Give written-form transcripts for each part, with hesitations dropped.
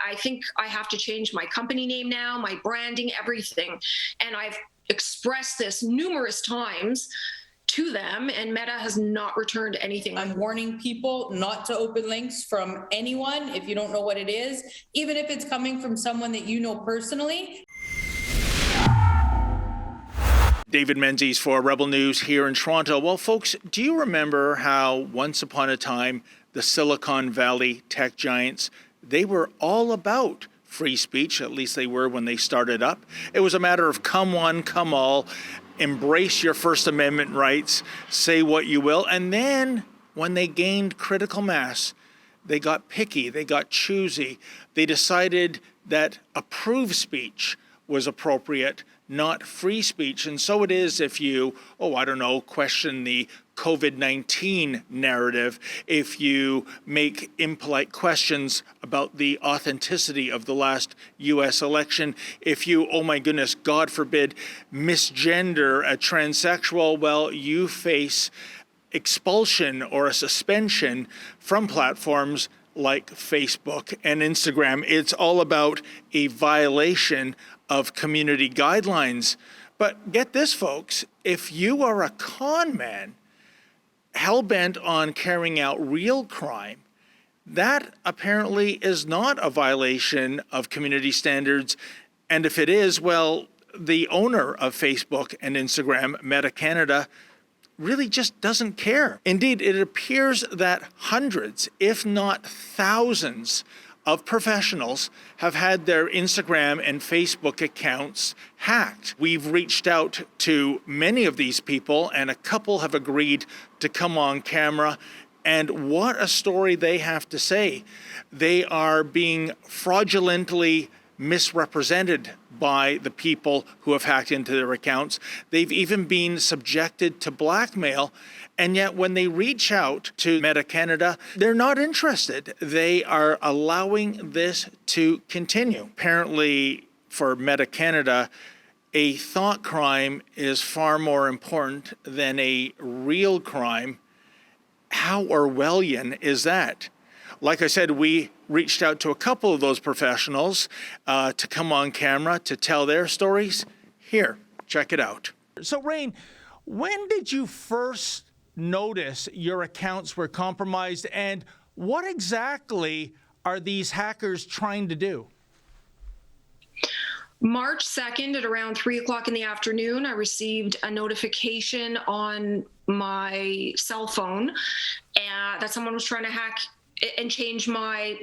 I think I have to change my company name now, my branding, everything. And I've expressed this numerous times to them, and Meta has not returned anything. I'm warning people not to open links from anyone if you don't know what it is, even if it's coming from someone that you know personally. David Menzies for Rebel News here in Toronto. Well, folks, do you remember how once upon a time the Silicon Valley tech giants, they were all about free speech, at least they were when they started up. It was a matter of come one, come all, embrace your First Amendment rights, say what you will. And then when they gained critical mass, they got picky, they got choosy. They decided that approved speech was appropriate, not free speech. And so it is if you, question the COVID-19 narrative, if you make impolite questions about the authenticity of the last U.S. election, if you, God forbid, misgender a transsexual, well, you face expulsion or a suspension from platforms like Facebook and Instagram. It's all about a violation of community guidelines. But get this, folks, if you are a con man, hell-bent on carrying out real crime, that apparently is not a violation of community standards. And if it is, well, the owner of Facebook and Instagram, Meta Canada, really just doesn't care. Indeed, it appears that hundreds, if not thousands, of professionals have had their Instagram and Facebook accounts hacked. We've reached out to many of these people, and a couple have agreed to come on camera. And what a story they have to say. They are being fraudulently misrepresented by the people who have hacked into their accounts. They've even been subjected to blackmail. And yet when they reach out to Meta Canada, they're not interested. They are allowing this to continue. Apparently, for Meta Canada, a thought crime is far more important than a real crime. How Orwellian is that? Like I said, we reached out to a couple of those professionals to come on camera to tell their stories. Here, check it out. So, Rain, when did you first notice your accounts were compromised, and what exactly are these hackers trying to do? March 2nd at around 3 o'clock in the afternoon, I received a notification on my cell phone that someone was trying to hack and change my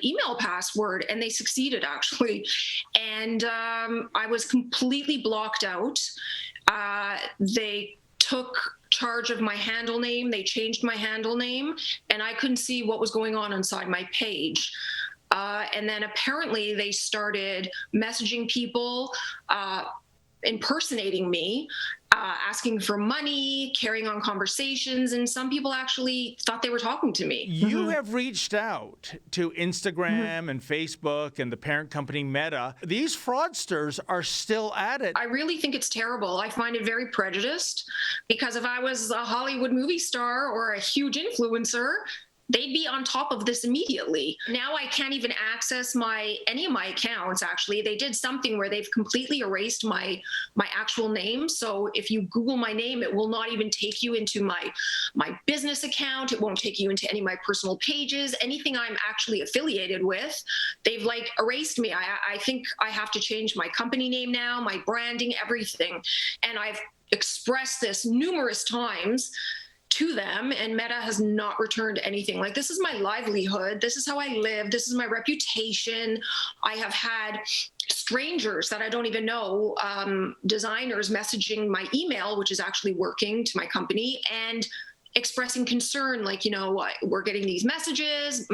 email password, and they succeeded, actually. And I was completely blocked out. They took charge of my handle name. They changed my handle name, and I couldn't see what was going on inside my page. And then apparently they started messaging people, impersonating me, asking for money, carrying on conversations, and some people actually thought they were talking to me. You have reached out to Instagram and Facebook and the parent company Meta. These fraudsters are still at it. I really think it's terrible. I find it very prejudiced, because if I was a Hollywood movie star or a huge influencer, they'd be on top of this immediately. Now I can't even access any of my accounts, actually. They did something where they've completely erased my actual name. So if you Google my name, it will not even take you into my business account. It won't take you into any of my personal pages, anything I'm actually affiliated with. They've erased me. I think I have to change my company name now, my branding, everything. And I've expressed this numerous times to them, and Meta has not returned anything. This is my livelihood. This is how I live. This is my reputation. I have had strangers that I don't even know, designers, messaging my email, which is actually working, to my company, and expressing concern, we're getting these messages.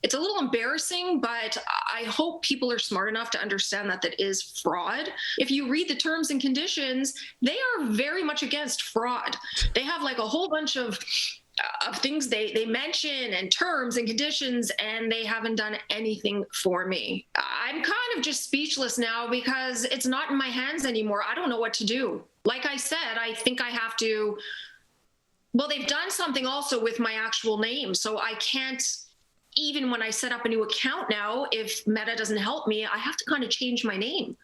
It's a little embarrassing, but I hope people are smart enough to understand that that is fraud. If you read the terms and conditions, they are very much against fraud. They have a whole bunch of things they mention, and terms and conditions, and they haven't done anything for me. I'm kind of just speechless now, because it's not in my hands anymore. I don't know what to do. Like I said, I think I have to, they've done something also with my actual name, so I can't even when I set up a new account now, if Meta doesn't help me, I have to kind of change my name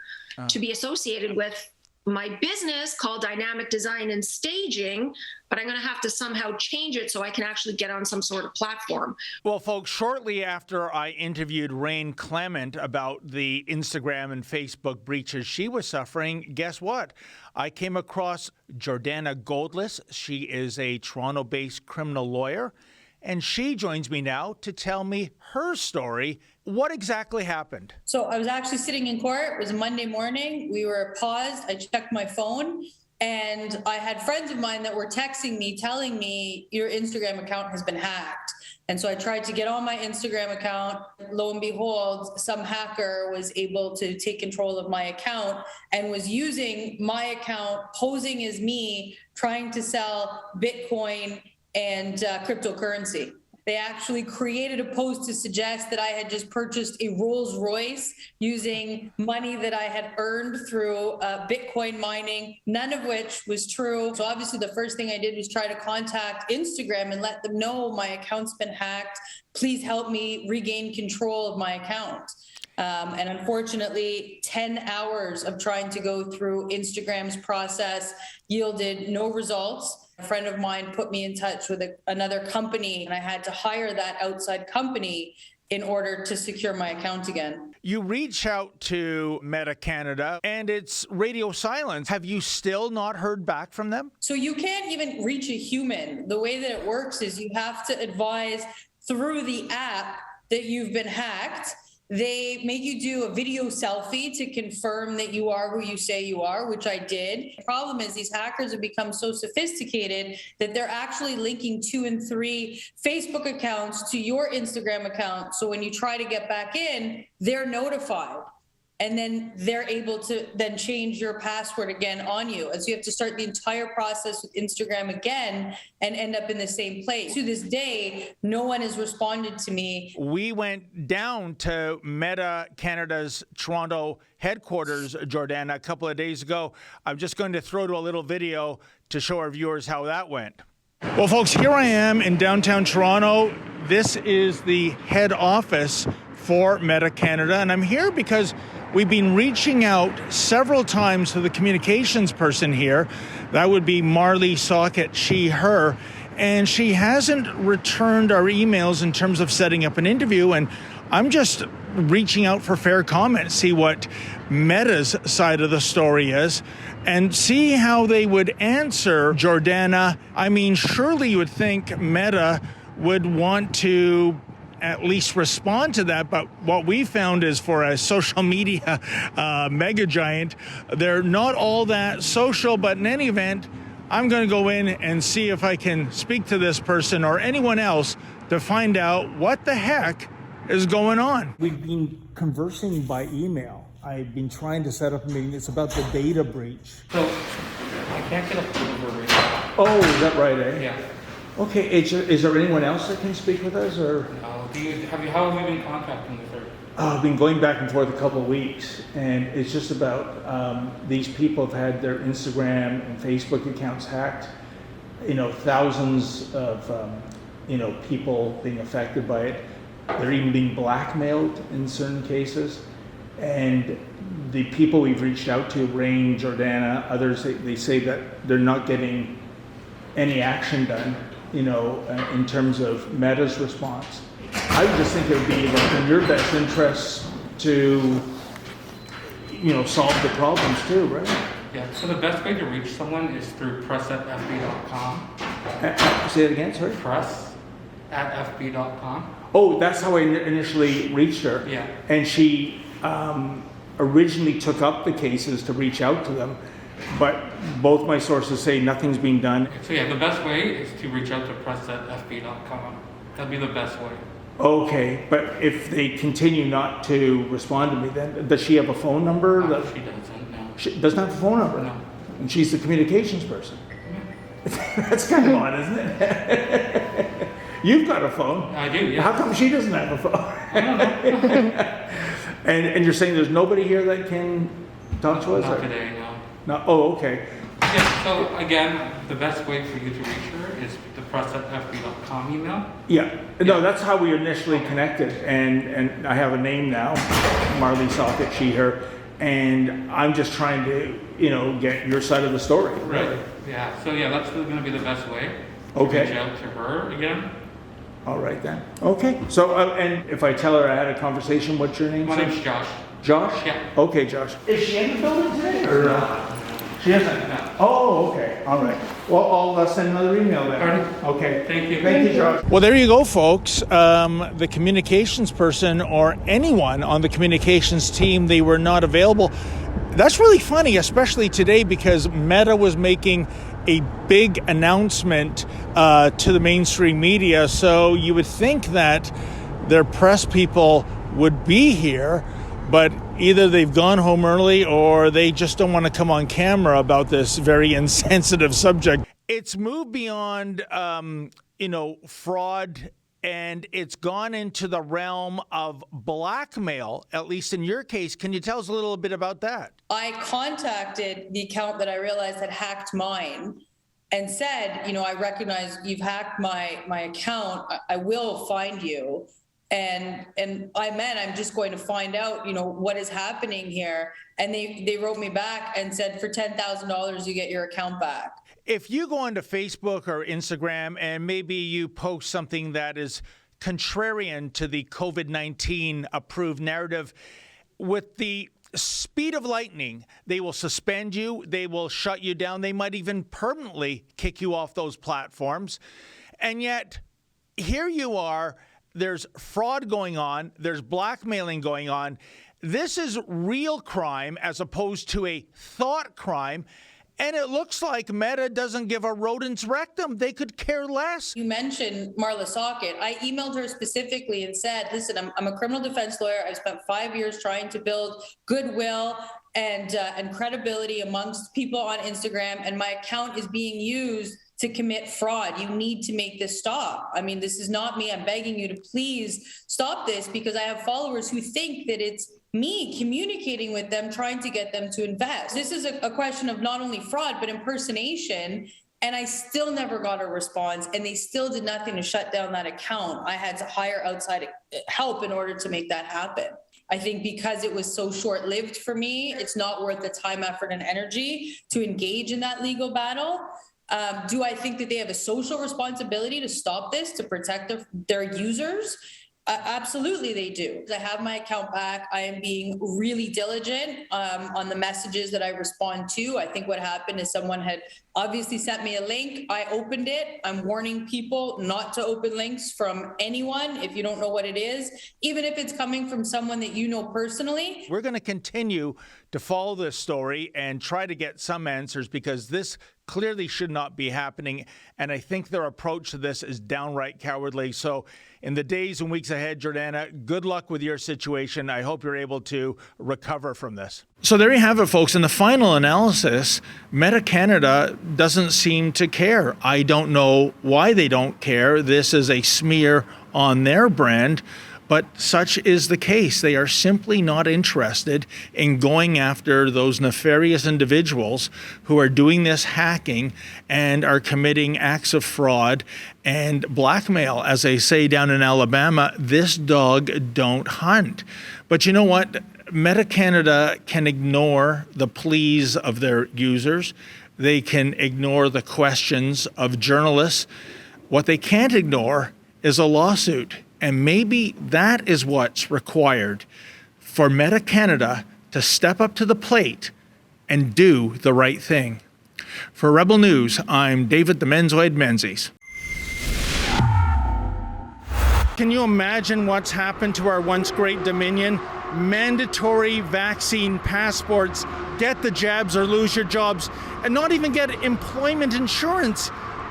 to be associated with my business called Dynamic Design and Staging, but I'm going to have to somehow change it so I can actually get on some sort of platform. Well, folks, shortly after I interviewed Rain Clement about the Instagram and Facebook breaches she was suffering, guess what? I came across Jordana Goldless. She is a Toronto-based criminal lawyer, and she joins me now to tell me her story. What exactly happened? So I was actually sitting in court. It was a Monday morning. We were paused. I checked my phone, and I had friends of mine that were texting me, telling me your Instagram account has been hacked. And so I tried to get on my Instagram account. Lo and behold, some hacker was able to take control of my account and was using my account, posing as me, trying to sell Bitcoin and cryptocurrency. They actually created a post to suggest that I had just purchased a Rolls Royce using money that I had earned through Bitcoin mining, none of which was true. So obviously the first thing I did was try to contact Instagram and let them know my account's been hacked. Please help me regain control of my account. And unfortunately, 10 hours of trying to go through Instagram's process yielded no results. A friend of mine put me in touch with another company, and I had to hire that outside company in order to secure my account again. You reach out to Meta Canada and it's radio silence. Have you still not heard back from them? So you can't even reach a human. The way that it works is you have to advise through the app that you've been hacked. They make you do a video selfie to confirm that you are who you say you are, which I did. The problem is these hackers have become so sophisticated that they're actually linking 2 and 3 Facebook accounts to your Instagram account. So when you try to get back in, they're notified. And then they're able to then change your password again on you. And so you have to start the entire process with Instagram again and end up in the same place. To this day, no one has responded to me. We went down to Meta Canada's Toronto headquarters, Jordana, a couple of days ago. I'm just going to throw to a little video to show our viewers how that went. Well, folks, here I am in downtown Toronto. This is the head office for Meta Canada, and I'm here because we've been reaching out several times to the communications person here. That would be Marley Sockett, she, her, and she hasn't returned our emails in terms of setting up an interview, and I'm just reaching out for fair comment, see what Meta's side of the story is, and see how they would answer Jordana. I mean, surely you would think Meta would want to at least respond to that, but what we found is for a social media mega giant, they're not all that social. But in any event, I'm going to go in and see if I can speak to this person or anyone else to find out what the heck is going on. We've been conversing by email. I've been trying to set up a meeting. It's about the data breach. So I can't get a phone number right now. Oh, is that right, eh? Yeah. Okay, is there anyone else that can speak with us, or? How have you been contacting with her? I've been going back and forth a couple of weeks, and it's just about these people have had their Instagram and Facebook accounts hacked. You know, thousands of people being affected by it. They're even being blackmailed in certain cases, and the people we've reached out to, Rain, Jordana, others, they say that they're not getting any action done. In terms of Meta's response. I would just think it would be in your best interest to, solve the problems too, right? Yeah, so the best way to reach someone is through press@fb.com. Say it again, sorry? press@fb.com. Oh, that's how I initially reached her. Yeah. And she originally took up the cases to reach out to them, but both my sources say nothing's being done. So yeah, the best way is to reach out to press@fb.com. That'd be the best way. Okay, but if they continue not to respond to me, then does she have a phone number? She doesn't, no. She doesn't have a phone number? No. And she's the communications person? Yeah. That's kind of odd, isn't it? You've got a phone. I do, yeah. How come she doesn't have a phone? I don't know. And you're saying there's nobody here that can talk to us? Not today, no. No. Oh, okay. Yeah, so again, the best way for you to reach her is to press@fb.com email. Yeah, no, that's how we initially connected, and I have a name now, Marley Socket, she, her, and I'm just trying to, get your side of the story. Right. Yeah. So yeah, that's going to be the best way. To Okay. Reach out to her again. All right then. Okay, so, and if I tell her I had a conversation, what's your name? My sir? name's Josh. Josh? Yeah. Okay, Josh. Is she in the building today, or? She isn't? No. Oh, okay, all right. Well, I'll send another email then. Alright. Okay. Thank you. Thank you, Josh. Well, there you go, folks. The communications person or anyone on the communications team, they were not available. That's really funny, especially today, because Meta was making a big announcement to the mainstream media. So you would think that their press people would be here, but either they've gone home early or they just don't want to come on camera about this very insensitive subject. It's moved beyond, fraud, and it's gone into the realm of blackmail, at least in your case. Can you tell us a little bit about that? I contacted the account that I realized had hacked mine and said, I recognize you've hacked my account. I will find you. And I'm just going to find out, what is happening here. And they wrote me back and said, for $10,000, you get your account back. If you go onto Facebook or Instagram and maybe you post something that is contrarian to the COVID-19 approved narrative, with the speed of lightning, they will suspend you, they will shut you down, they might even permanently kick you off those platforms. And yet, here you are, there's fraud going on, there's blackmailing going on. This is real crime as opposed to a thought crime. And it looks like Meta doesn't give a rodent's rectum. They could care less. You mentioned Marla Socket. I emailed her specifically and said, listen, I'm a criminal defense lawyer. I've spent 5 years trying to build goodwill and credibility amongst people on Instagram, and my account is being used to commit fraud. You need to make this stop. I mean, this is not me. I'm begging you to please stop this, because I have followers who think that it's me communicating with them, trying to get them to invest. This is a question of not only fraud, but impersonation. And I still never got a response, and they still did nothing to shut down that account. I had to hire outside help in order to make that happen. I think because it was so short-lived for me, it's not worth the time, effort, and energy to engage in that legal battle. Do I think that they have a social responsibility to stop this, to protect their users? Absolutely, they do. I have my account back. I am being really diligent on the messages that I respond to. I think what happened is someone had obviously sent me a link. I opened it. I'm warning people not to open links from anyone if you don't know what it is, even if it's coming from someone that you know personally. We're going to continue to follow this story and try to get some answers, because this clearly should not be happening. And I think their approach to this is downright cowardly. So in the days and weeks ahead, Jordana, good luck with your situation. I hope you're able to recover from this. So there you have it, folks. In the final analysis, Meta Canada doesn't seem to care. I don't know why they don't care. This is a smear on their brand. But such is the case. They are simply not interested in going after those nefarious individuals who are doing this hacking and are committing acts of fraud and blackmail. As they say down in Alabama, this dog don't hunt. But you know what? Meta Canada can ignore the pleas of their users. They can ignore the questions of journalists. What they can't ignore is a lawsuit. And maybe that is what's required for Meta Canada to step up to the plate and do the right thing. For Rebel News, I'm David the Menzoid Menzies. Can you imagine what's happened to our once great Dominion? Mandatory vaccine passports, get the jabs or lose your jobs, and not even get employment insurance.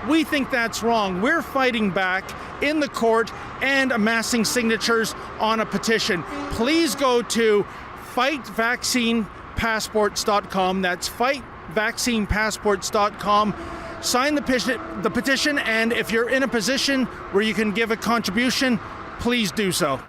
We think that's wrong. We're fighting back in the court and amassing signatures on a petition. Please go to fightvaccinepassports.com. That's fightvaccinepassports.com. Sign the petition, and if you're in a position where you can give a contribution, please do so.